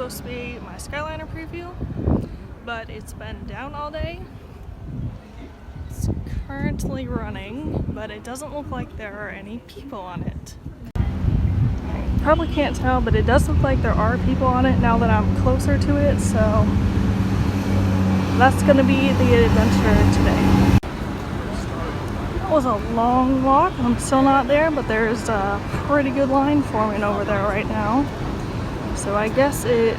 supposed to be my Skyliner preview, but it's been down all day. It's currently running, but it doesn't look like there are any people on it. You probably can't tell, but it does look like there are people on it now that I'm closer to it, so that's gonna be the adventure today. That was a long walk. I'm still not there, but there's a pretty good line forming over there right now. So I guess it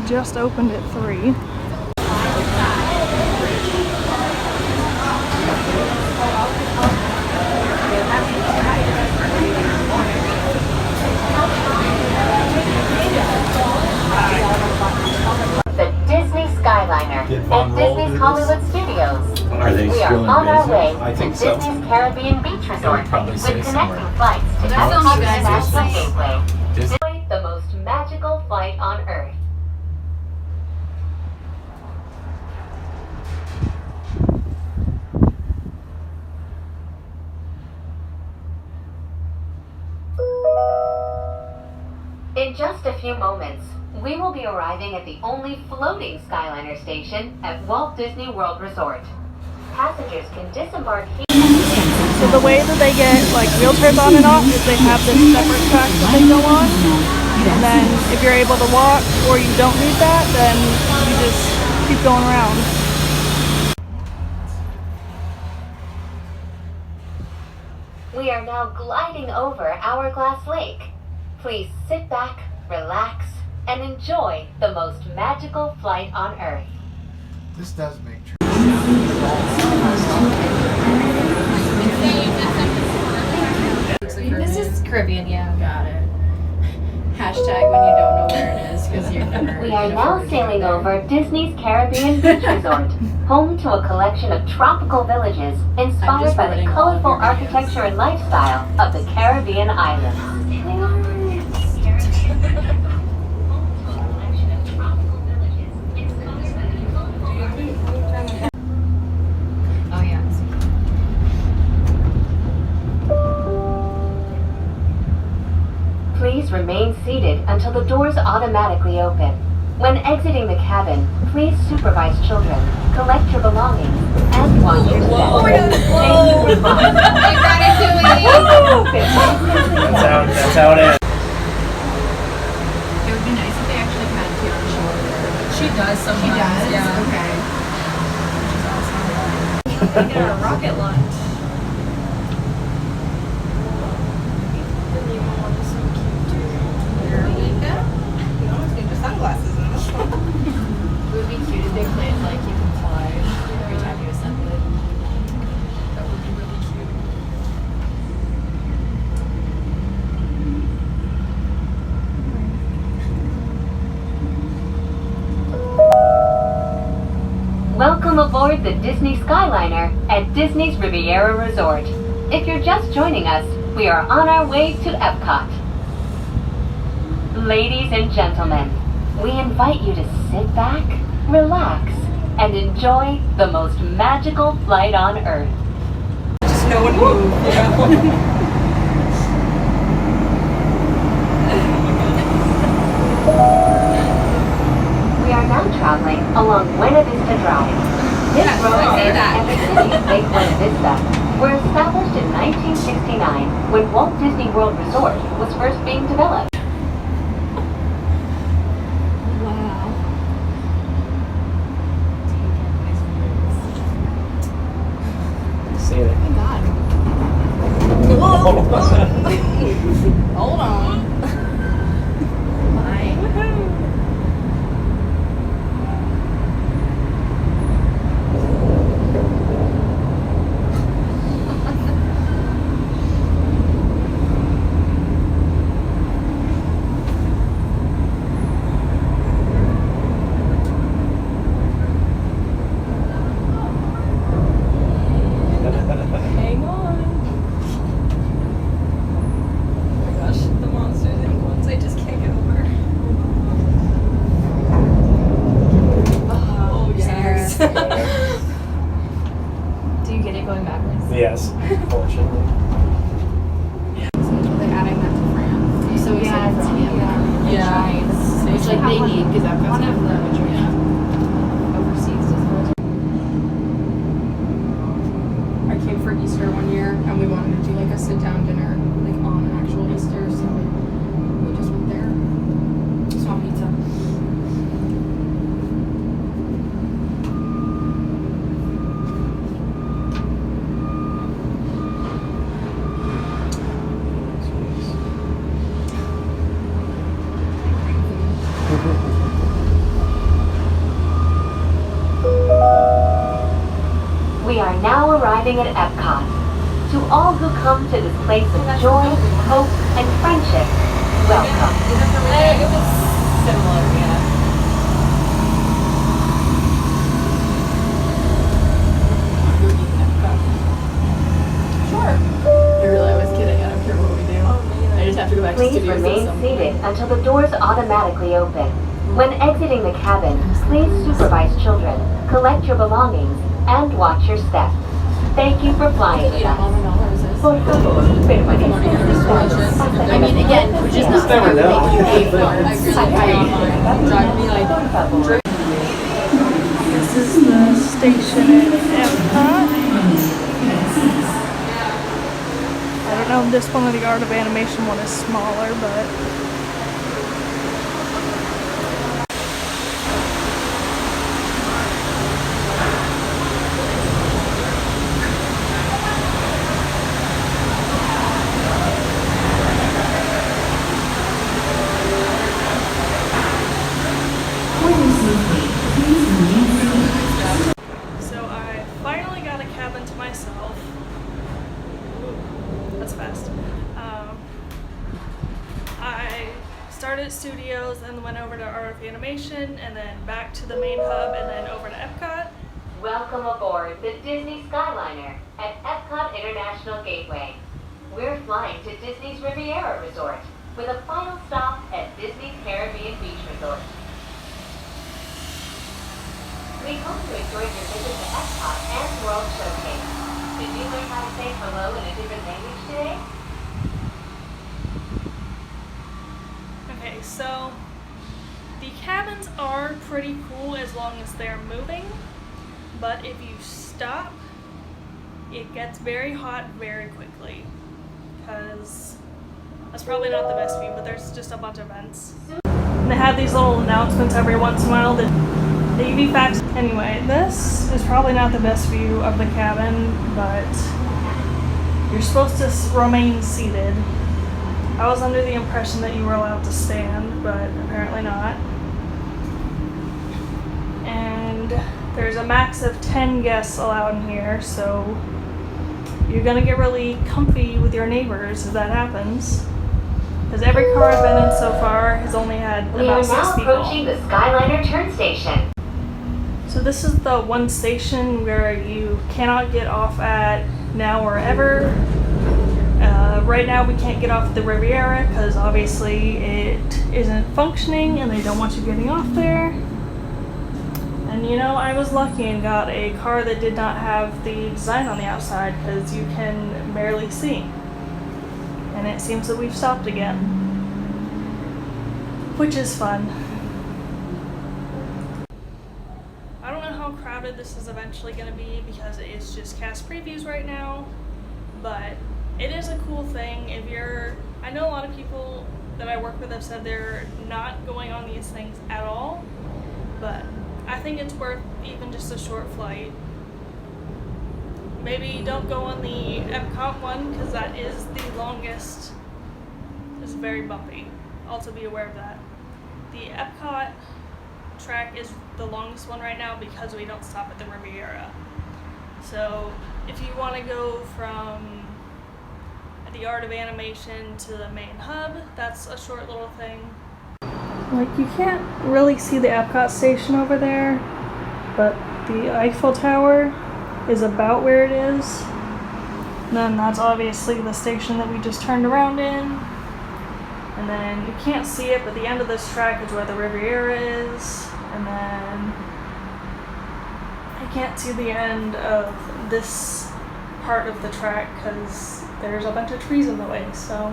just opened at 3. The Disney Skyliner at Disney's Hollywood Studios. Are they We are still in on our business? way I to think so. Disney's Caribbean Beach Resort with say connecting somewhere. flights to That's Epcot only good. International Gateway. Disney. Enjoy the most magical flight on Earth. In just a few moments, we will be arriving at the only floating Skyliner station at Walt Disney World Resort. Passengers can disembark here. So the way that they get like wheelchairs on and off is they have this separate track that they go on, and then if you're able to walk or you don't need that, then you just keep going around. We are now gliding over Hourglass Lake. Please sit back, relax, and enjoy the most magical flight on Earth. This does make This is Caribbean, yeah, got it. Hashtag when you don't know where it is because you're never. We are now sailing over Disney's Caribbean Beach Resort, home to a collection of tropical villages inspired by the running all colorful of your videos. architecture and lifestyle of the Caribbean islands. Oh yeah. Please remain seated until the doors automatically open. When exiting the cabin, please supervise children, collect your belongings, and watch your step. Oh my God. Thank you for flying. That's how it is. It would be nice if they actually had Tiana shoulder. She does sometimes. She does? Yeah. Okay. Get her a rocket launch. You almost need your sunglasses in this one. It would be cute if they played like you can fly every time you ascend it. That would be really cute. Welcome aboard the Disney Skyliner at Disney's Riviera Resort. If you're just joining us, we are on our way to Epcot. Ladies and gentlemen, we invite you to sit back, relax, and enjoy the most magical flight on Earth. Just no one move. We are now traveling along Buena Vista Drive. This Yeah, road I say that. and the city's Lake Buena Vista were established in 1969 when Walt Disney World Resort was first being developed. Wow. See it. Oh my God. Hold on. Fine. Hang on. Oh my gosh, the monsters and ones I just can't get over. Oh, yes. Do you get it going backwards? Yes, fortunately. They're adding that to France. So excited for me. Yeah. Giants. which like they need because Epcot's one kind of of the country. overseas disposal. I came for Easter one year and we wanted to do like a sit down dinner like on actual Easter, so we just went there. Saw pizza. We are now arriving at Epcot. To all who come to this place of joy, hope, and friendship, welcome. It was similar, yeah. Sure. I really was kidding. I don't care what we do. I just have to go back to Please studios at remain some point. seated until the doors automatically open. When exiting the cabin, please supervise children, collect your belongings, and watch your step. Thank you for flying with us. Por favor, I mean, again, which is not never know. what you pay for. Drive me like This is the station at Epcot. I don't know if this one or the Art of Animation one is smaller, but so I finally got a cabin to myself. Ooh, that's fast. I started at Studios and went over to Art of Animation and then back to the main hub and then over to Epcot. welcome aboard the Disney Skyliner at Epcot International Gateway. We're flying to Disney's Riviera Resort with a final stop at Disney's Caribbean Beach Resort. We hope you enjoyed your visit to Epcot and World Showcase. Did you learn how to say hello in a different language today? Okay, so the cabins are pretty cool as long as they're moving, but if you stop, it gets very hot very quickly, because that's probably not the best view, but there's just a bunch of vents. And they have these little announcements every once in a while that the UV facts. Anyway, this is probably not the best view of the cabin, but you're supposed to remain seated. I was under the impression that you were allowed to stand, but apparently not. And there's a max of 10 guests allowed in here, so you're gonna get really comfy with your neighbors if that happens. Because every car I've been in so far has only had We are about 6 now people. approaching the Skyliner turn station. So this is the one station where you cannot get off at now or ever. Right now we can't get off at the Riviera because obviously it isn't functioning and they don't want you getting off there. And you know, I was lucky and got a car that did not have the design on the outside because you can barely see. And it seems that we've stopped again, which is fun. I don't know how crowded this is eventually going to be because it's just cast previews right now, but it is a cool thing. I know a lot of people that I work with have said they're not going on these things at all, but I think it's worth even just a short flight. Maybe don't go on the Epcot one because that is the longest. It's very bumpy. Also be aware of that. The Epcot track is the longest one right now because we don't stop at the Riviera. So if you want to go from the Art of Animation to the main hub, that's a short little thing. Like, you can't really see the Epcot station over there, but the Eiffel Tower is about where it is. And then that's obviously the station that we just turned around in. And then you can't see it, but the end of this track is where the Riviera is. And then I can't see the end of this part of the track because there's a bunch of trees in the way. So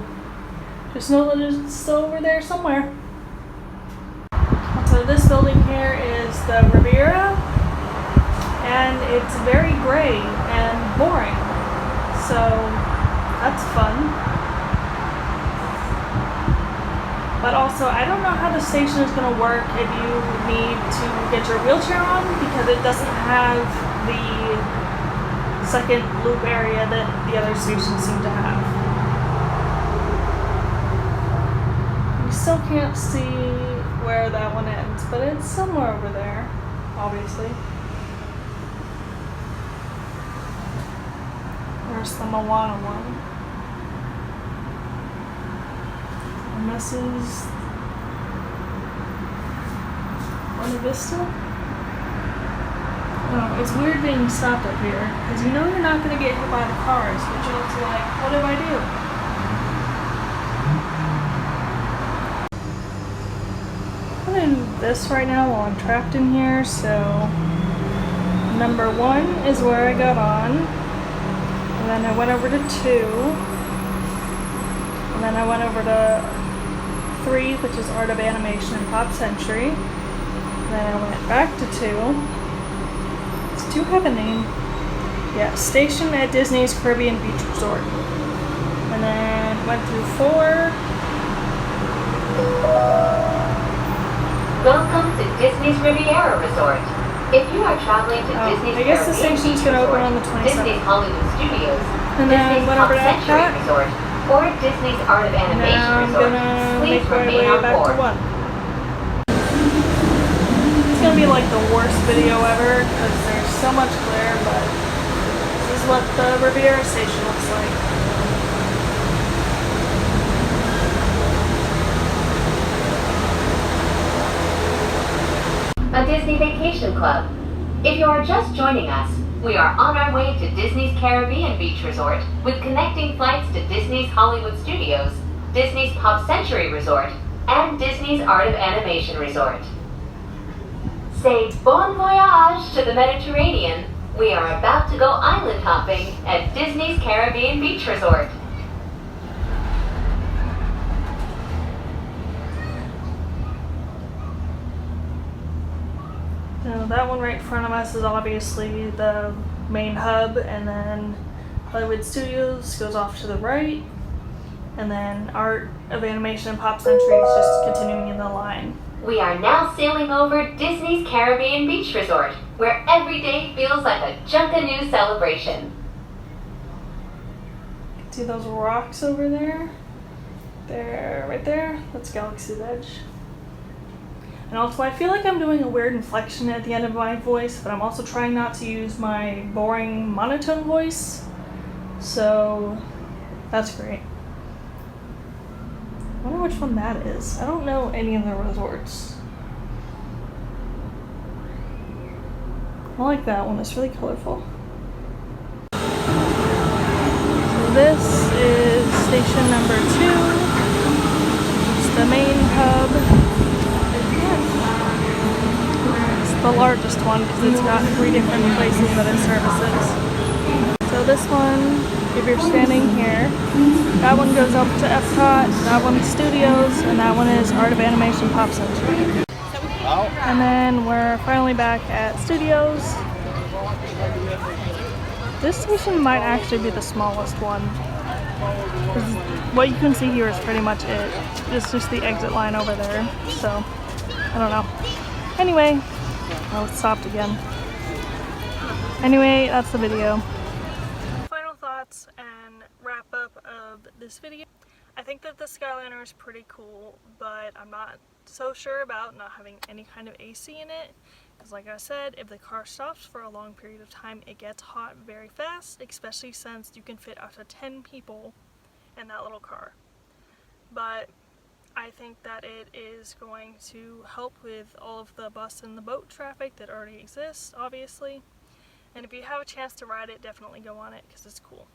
just know that it's still over there somewhere. building here is the Riviera, and it's very gray and boring, so that's fun. But also, I don't know how the station is going to work if you need to get your wheelchair on, because it doesn't have the second loop area that the other stations seem to have. You still can't see where that one ends, but it's somewhere over there, obviously. There's the Moana one. And this is Buena Vista? Oh, it's weird being stopped up here, because you know you're not going to get hit by the cars, but you're also like, what if I do? I'm going to do this right now while I'm trapped in here, so number 1 is where I got on, and then I went over to 2, and then I went over to 3, which is Art of Animation and Pop Century. Then I went back to 2. Does 2 have a name? Yeah, Station at Disney's Caribbean Beach Resort. And then went through 4. Welcome to Disney's Riviera Resort. If you are traveling to Disney's I guess the Caribbean station's Beach gonna open Resort, on the 27th. Disney's Hollywood Studios, And then Disney's went Pop over to Century Epcot. Resort, or Disney's Art of Animation Now I'm Resort, gonna please make my remain way on back board. to 1. It's gonna be like the worst video ever because there's so much glare, but this is what the Riviera station looks like. A Disney Vacation Club. If you are just joining us, we are on our way to Disney's Caribbean Beach Resort with connecting flights to Disney's Hollywood Studios, Disney's Pop Century Resort, and Disney's Art of Animation Resort. Say bon voyage to the Mediterranean. We are about to go island hopping at Disney's Caribbean Beach Resort. Now that one right in front of us is obviously the main hub, and then Hollywood Studios goes off to the right, and then Art of Animation and Pop Century is just continuing in the line. We are now sailing over Disney's Caribbean Beach Resort, where every day feels like a Junkanoo celebration. See those rocks over there? There, right there. That's Galaxy's Edge. And also, I feel like I'm doing a weird inflection at the end of my voice, but I'm also trying not to use my boring monotone voice. So, that's great. I wonder which one that is. I don't know any of the resorts. I like that one. It's really colorful. So this is station number 2. It's the main hub. It's the largest one because it's got 3 different places that it services. So this one, if you're standing here, that one goes up to Epcot, that one's Studios, and that one is Art of Animation Pop Century. And then we're finally back at Studios. This station might actually be the smallest one. What you can see here is pretty much it. It's just the exit line over there, so I don't know. Anyway, oh, it stopped again. Anyway, that's the video. Final thoughts and wrap up of this video. I think that the Skyliner is pretty cool, but I'm not so sure about not having any kind of AC in it. Because like I said, if the car stops for a long period of time, it gets hot very fast, especially since you can fit up to 10 people in that little car. But I think that it is going to help with all of the bus and the boat traffic that already exists, obviously. And if you have a chance to ride it, definitely go on it because it's cool.